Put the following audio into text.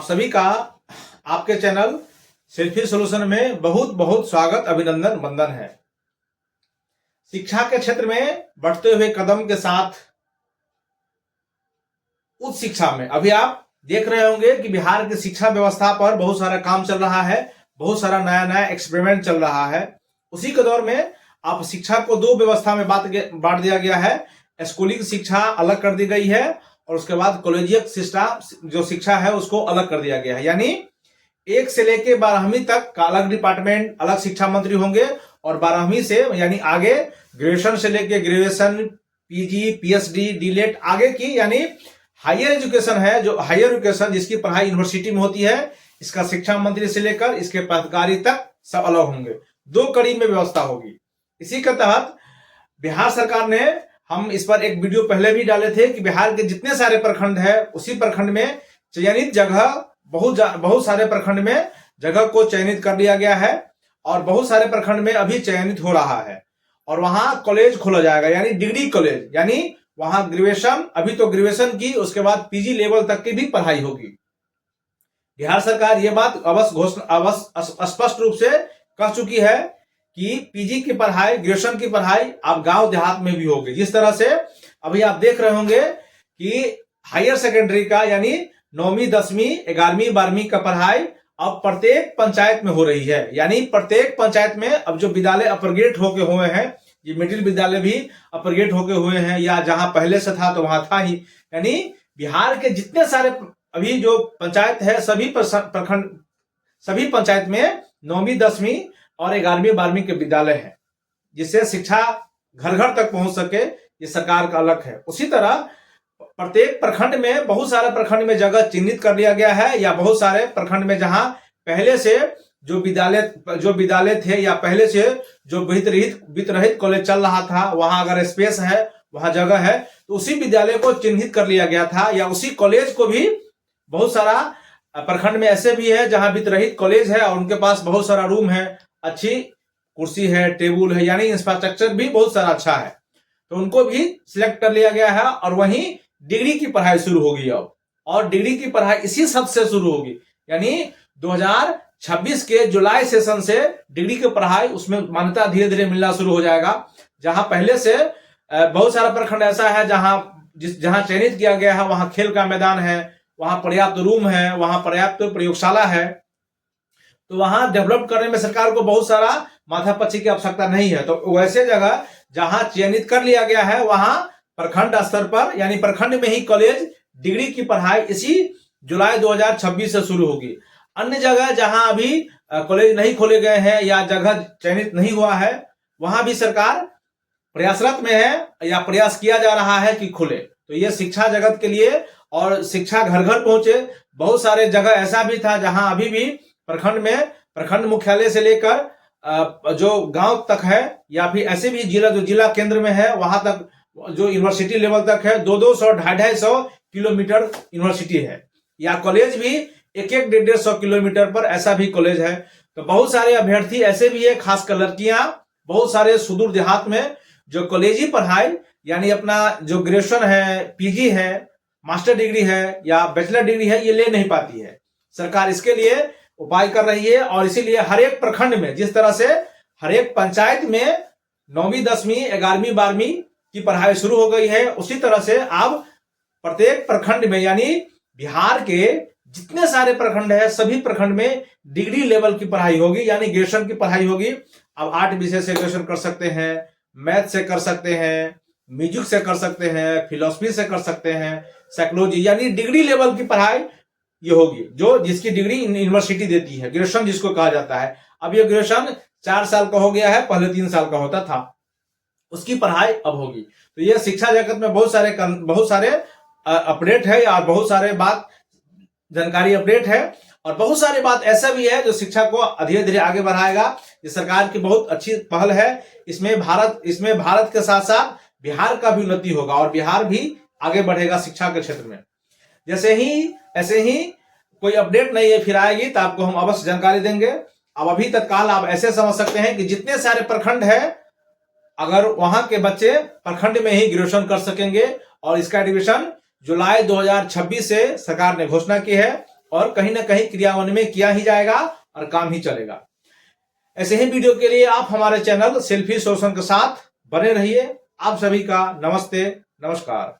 सभी का आपके चैनल सेल्फी सॉल्यूशन में बहुत बहुत स्वागत, अभिनंदन, वंदन है। शिक्षा के क्षेत्र में बढ़ते हुए कदम के साथ उच्च शिक्षा में अभी आप देख रहे होंगे कि बिहार की शिक्षा व्यवस्था पर बहुत सारा काम चल रहा है, बहुत सारा नया नया एक्सपेरिमेंट चल रहा है। उसी के दौर में आप शिक्षा को दो व्यवस्था में बांट दिया गया है। स्कूलिंग शिक्षा अलग कर दी गई है और उसके बाद कॉलेजियत शिक्षा जो शिक्षा है उसको अलग कर दिया गया है। यानी 1 से लेके 12वीं तक का अलग डिपार्टमेंट, अलग शिक्षा मंत्री होंगे और 12वीं से यानी आगे ग्रेजुएशन से लेके ग्रेजुएशन, पीजी, पीएचडी, डीलेट आगे की यानी हायर एजुकेशन है, जो हायर एजुकेशन जिसकी पढ़ाई यूनिवर्सिटी में होती है, इसका शिक्षा मंत्री से लेकर इसके पदाधिकारी तक सब अलग होंगे। 2 कड़ी में व्यवस्था होगी। इसी के तहत बिहार सरकार ने, हम इस पर एक वीडियो पहले भी डाले थे कि बिहार के जितने सारे प्रखंड है उसी प्रखंड में चयनित जगह बहुत सारे प्रखंड में जगह को चयनित कर लिया गया है और बहुत सारे प्रखंड में अभी चयनित हो रहा है और वहां कॉलेज खोला जाएगा, यानी डिग्री कॉलेज, यानी वहां ग्रेजुएशन, अभी तो ग्रेजुएशन की, उसके बाद पीजी लेवल तक की भी पढ़ाई होगी। बिहार सरकार ये बात स्पष्ट रूप से कह चुकी है कि पीजी की पढ़ाई, ग्रेजुएशन की पढ़ाई अब गांव देहात में भी होगी। जिस तरह से अभी आप देख रहे होंगे कि हायर सेकेंडरी का यानी 9वीं, 10वीं, 11वीं, 12वीं का पढ़ाई अब प्रत्येक पंचायत में हो रही है। यानी प्रत्येक पंचायत में अब जो विद्यालय अपग्रेड होके हुए हैं, ये मिडिल विद्यालय भी अपग्रेड होके हुए हैं, या जहां पहले से था तो वहां था ही। यानी बिहार के जितने सारे अभी जो पंचायत है सभी प्रखंड, सभी पंचायत में 9वीं, 10वीं और 11वीं, 12वीं के विद्यालय हैं, जिससे शिक्षा घर घर तक पहुंच सके। ये सरकार का अलग है। उसी तरह प्रत्येक प्रखंड में, बहुत सारे प्रखंड में जगह चिन्हित कर लिया गया है, या बहुत सारे प्रखंड में जहां पहले से जो विद्यालय थे या पहले से जो वित्त रहित कॉलेज चल रहा था, वहां अगर स्पेस है, वहां जगह है, तो उसी विद्यालय को चिन्हित कर लिया गया था, या उसी कॉलेज को भी बहुत सारा प्रखंड में ऐसे भी है जहां वित्त रहित कॉलेज है और उनके पास बहुत सारा रूम है, अच्छी कुर्सी है, टेबल है, यानी इंफ्रास्ट्रक्चर भी बहुत सारा अच्छा है, तो उनको भी सिलेक्ट कर लिया गया है। और वहीं डिग्री की पढ़ाई शुरू होगी अब, और डिग्री की पढ़ाई इसी सत्र से शुरू होगी, यानी 2026 के जुलाई सेशन से डिग्री की पढ़ाई, उसमें मान्यता धीरे धीरे मिलना शुरू हो जाएगा। जहां पहले से बहुत सारा प्रखंड ऐसा है जहां चयनित किया गया है, वहां खेल का मैदान है, वहां पर्याप्त रूम है, वहां पर्याप्त प्रयोगशाला है, तो वहां डेवलप करने में सरकार को बहुत सारा माथापच्ची की आवश्यकता नहीं है। तो वैसे जगह जहां चयनित कर लिया गया है वहां प्रखंड स्तर पर, यानी प्रखंड में ही कॉलेज डिग्री की पढ़ाई इसी जुलाई 2026 से शुरू होगी। अन्य जगह जहां अभी कॉलेज नहीं खोले गए हैं या जगह चयनित नहीं हुआ है, वहां भी सरकार प्रयासरत में है या प्रयास किया जा रहा है कि खुले। तो ये शिक्षा जगत के लिए और शिक्षा घर घर पहुंचे। बहुत सारे जगह ऐसा भी था जहां अभी भी प्रखंड में, प्रखंड मुख्यालय से लेकर जो गांव तक है, या फिर ऐसे भी जिला जो जिला केंद्र में है वहां तक, जो यूनिवर्सिटी लेवल तक है, 200, 250 किलोमीटर यूनिवर्सिटी है, या कॉलेज भी 150 किलोमीटर पर ऐसा भी कॉलेज है। तो बहुत सारे अभ्यर्थी ऐसे भी है, खासकर लड़कियां, बहुत सारे सुदूर देहात में जो कॉलेजी पढ़ाई यानी अपना जो ग्रेजुएशन है, पीजी है, मास्टर डिग्री है या बैचलर डिग्री है, ये ले नहीं पाती है। सरकार इसके लिए उपाय कर रही है और इसीलिए हर एक प्रखंड में, जिस तरह से हर एक पंचायत में 9वीं, 10वीं, 11वीं, 12वीं की पढ़ाई शुरू हो गई है, उसी तरह से अब प्रत्येक प्रखंड में, यानी बिहार के जितने सारे प्रखंड है सभी प्रखंड में डिग्री लेवल की पढ़ाई होगी, यानी ग्रेजुएशन की पढ़ाई होगी। अब 8 विषय से ग्रेजुएशन कर सकते हैं, मैथ से कर सकते हैं, म्यूजिक से कर सकते हैं, फिलोसफी से कर सकते हैं, साइकोलॉजी, यानी डिग्री लेवल की पढ़ाई ये होगी, जो जिसकी डिग्री यूनिवर्सिटी देती है, ग्रेजुएशन जिसको कहा जाता है। अब ये ग्रेजुएशन 4 साल का हो गया है, पहले 3 साल का होता था, उसकी पढ़ाई अब होगी। तो ये शिक्षा जगत में बहुत सारे अपडेट है, और बहुत सारे बात जानकारी अपडेट है, और बहुत सारी बात ऐसा भी है जो शिक्षा को धीरे धीरे आगे बढ़ाएगा। ये सरकार की बहुत अच्छी पहल है। इसमें भारत के साथ साथ बिहार का भी उन्नति होगा और बिहार भी आगे बढ़ेगा शिक्षा के क्षेत्र में। ऐसे ही कोई अपडेट नहीं है फिर आएगी तो आपको हम अवश्य जानकारी देंगे। अब अभी तत्काल आप ऐसे समझ सकते हैं कि जितने सारे प्रखंड है, अगर वहां के बच्चे प्रखंड में ही ग्रेजुएशन कर सकेंगे, और इसका एडमिशन जुलाई 2026 से सरकार ने घोषणा की है। और कहीं ना कहीं क्रियान्वयन में किया ही जाएगा और काम ही चलेगा। ऐसे ही वीडियो के लिए आप हमारे चैनल सेल्फी सोल्यूशन के साथ बने रहिए। आप सभी का नमस्ते, नमस्कार।